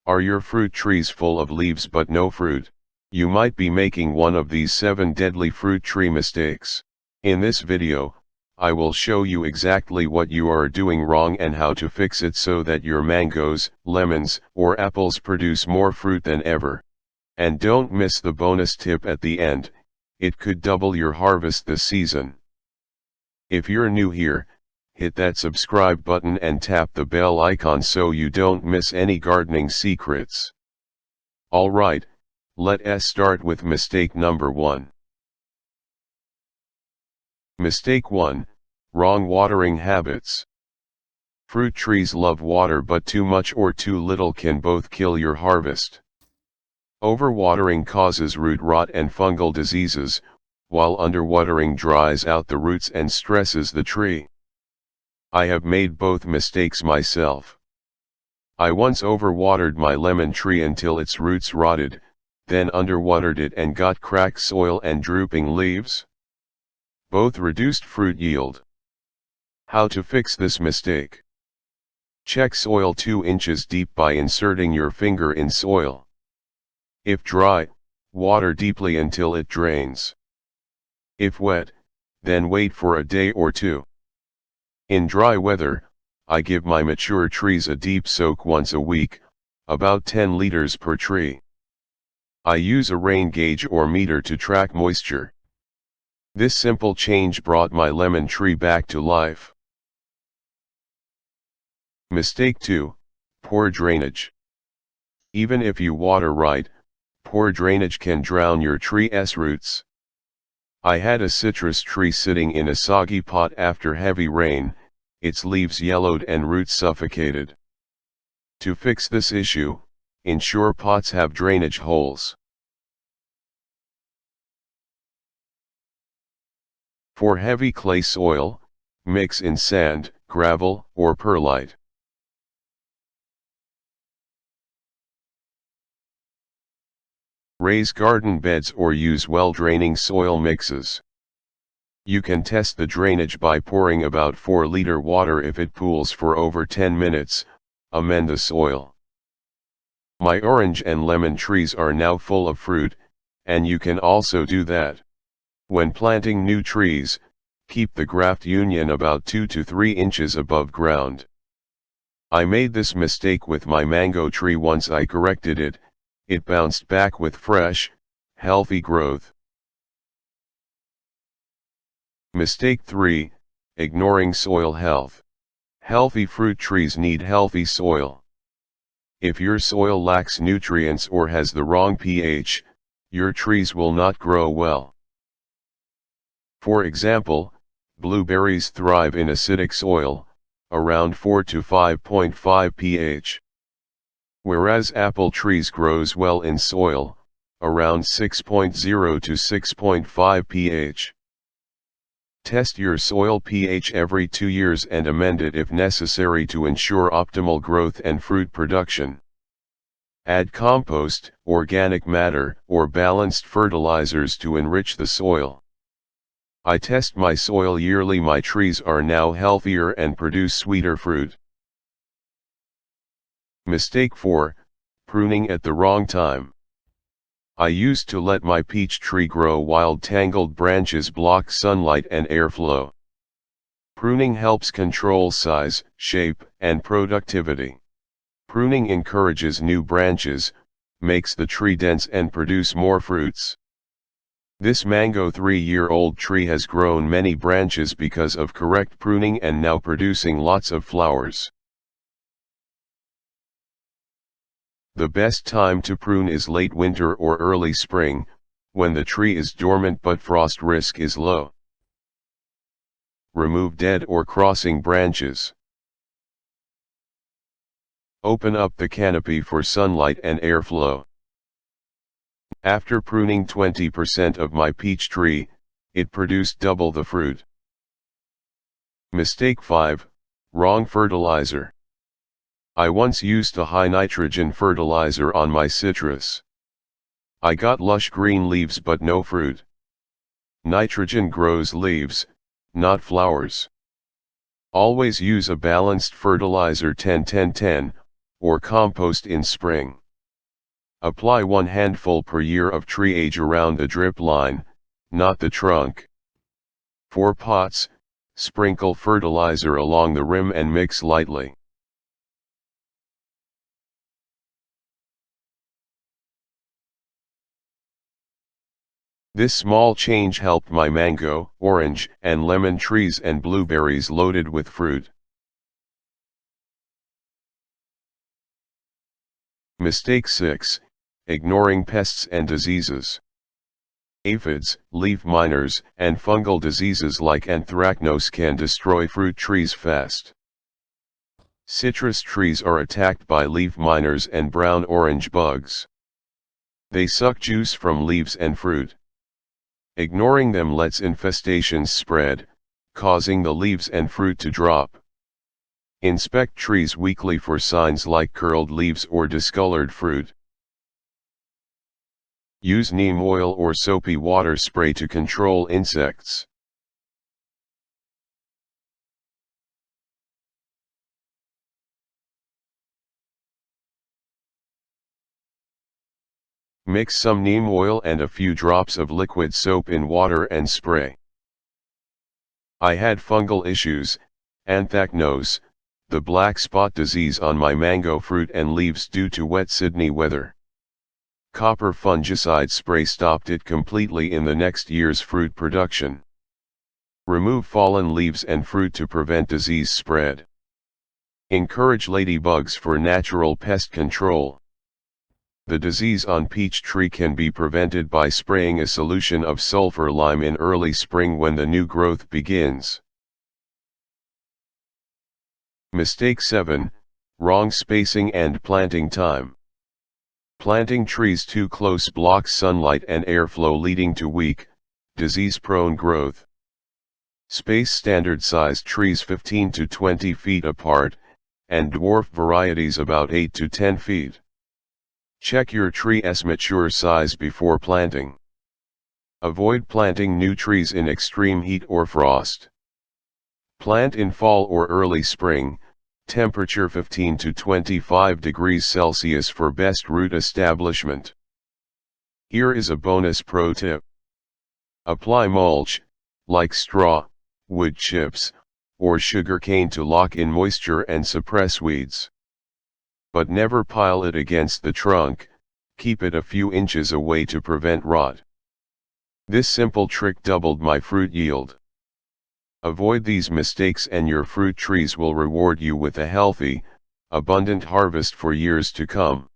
Are your fruit trees full of leaves but no fruit? You might be making one of these 7 deadly fruit tree mistakes. In this video, I will show you exactly what you are doing wrong and how to fix it so that your mangoes, lemons, or apples produce more fruit than ever. And don't miss the bonus tip at the end, it could double your harvest this season. If you're new here, hit that subscribe button and tap the bell icon so you don't miss any gardening secrets. Alright, let's start with mistake number 1. Mistake 1, wrong watering habits. Fruit trees love water, but too much or too little can both kill your harvest. Overwatering causes root rot and fungal diseases, while underwatering dries out the roots and stresses the tree. I have made both mistakes myself. I once overwatered my lemon tree until its roots rotted, then underwatered it and got cracked soil and drooping leaves. Both reduced fruit yield. How to fix this mistake? Check soil 2 inches deep by inserting your finger in soil. If dry, water deeply until it drains. If wet, then wait for a day or 2. In dry weather, I give my mature trees a deep soak once a week, about 10 liters per tree. I use a rain gauge or meter to track moisture. This simple change brought my lemon tree back to life. Mistake 2, poor drainage. Even if you water right, poor drainage can drown your tree's roots. I had a citrus tree sitting in a soggy pot after heavy rain, its leaves yellowed and roots suffocated. To fix this issue, ensure pots have drainage holes. For heavy clay soil, mix in sand, gravel, or perlite. Raise garden beds or use well-draining soil mixes. You can test the drainage by pouring about 4-liter water. If it pools for over 10 minutes, amend the soil. My orange and lemon trees are now full of fruit, and you can also do that. When planting new trees, keep the graft union about 2 to 3 inches above ground. I made this mistake with my mango tree. Once I corrected it, it bounced back with fresh, healthy growth. Mistake 3, ignoring soil health. Healthy fruit trees need healthy soil. If your soil lacks nutrients or has the wrong pH, your trees will not grow well. For example, blueberries thrive in acidic soil, around 4 to 5.5 pH. Whereas apple trees grows well in soil, around 6.0 to 6.5 pH. Test your soil pH every 2 years and amend it if necessary to ensure optimal growth and fruit production. Add compost, organic matter, or balanced fertilizers to enrich the soil. I test my soil yearly. My trees are now healthier and produce sweeter fruit. Mistake 4, pruning at the wrong time. I used to let my peach tree grow wild. Tangled branches block sunlight and airflow. Pruning helps control size, shape, and productivity. Pruning encourages new branches, makes the tree dense and produce more fruits. This mango 3-year-old tree has grown many branches because of correct pruning and now producing lots of flowers. The best time to prune is late winter or early spring, when the tree is dormant but frost risk is low. Remove dead or crossing branches. Open up the canopy for sunlight and airflow. After pruning 20% of my peach tree, it produced double the fruit. Mistake 5, wrong fertilizer. I once used a high nitrogen fertilizer on my citrus. I got lush green leaves but no fruit. Nitrogen grows leaves, not flowers. Always use a balanced fertilizer 10-10-10, or compost in spring. Apply 1 handful per year of tree age around the drip line, not the trunk. For pots, sprinkle fertilizer along the rim and mix lightly. This small change helped my mango, orange, and lemon trees and blueberries loaded with fruit. Mistake 6. Ignoring pests and diseases. Aphids, leaf miners, and fungal diseases like anthracnose can destroy fruit trees fast. Citrus trees are attacked by leaf miners and brown-orange bugs. They suck juice from leaves and fruit. Ignoring them lets infestations spread, causing the leaves and fruit to drop. Inspect trees weekly for signs like curled leaves or discolored fruit. Use neem oil or soapy water spray to control insects. Mix some neem oil and a few drops of liquid soap in water and spray. I had fungal issues, anthracnose, the black spot disease on my mango fruit and leaves due to wet Sydney weather. Copper fungicide spray stopped it completely in the next year's fruit production. Remove fallen leaves and fruit to prevent disease spread. Encourage ladybugs for natural pest control. The disease on peach tree can be prevented by spraying a solution of sulfur lime in early spring when the new growth begins. Mistake 7. Wrong spacing and planting time. Planting trees too close blocks sunlight and airflow, leading to weak, disease-prone growth. Space standard-sized trees 15 to 20 feet apart, and dwarf varieties about 8 to 10 feet. Check your tree's mature size before planting. Avoid planting new trees in extreme heat or frost. Plant in fall or early spring, temperature 15 to 25 degrees Celsius for best root establishment. Here is a bonus pro tip. Apply mulch, like straw, wood chips, or sugarcane to lock in moisture and suppress weeds. But never pile it against the trunk, keep it a few inches away to prevent rot. This simple trick doubled my fruit yield. Avoid these mistakes and your fruit trees will reward you with a healthy, abundant harvest for years to come.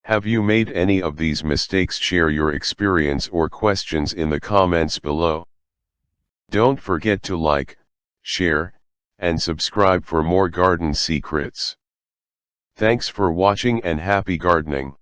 Have you made any of these mistakes? Share your experience or questions in the comments below. Don't forget to like, share, and subscribe for more garden secrets. Thanks for watching and happy gardening.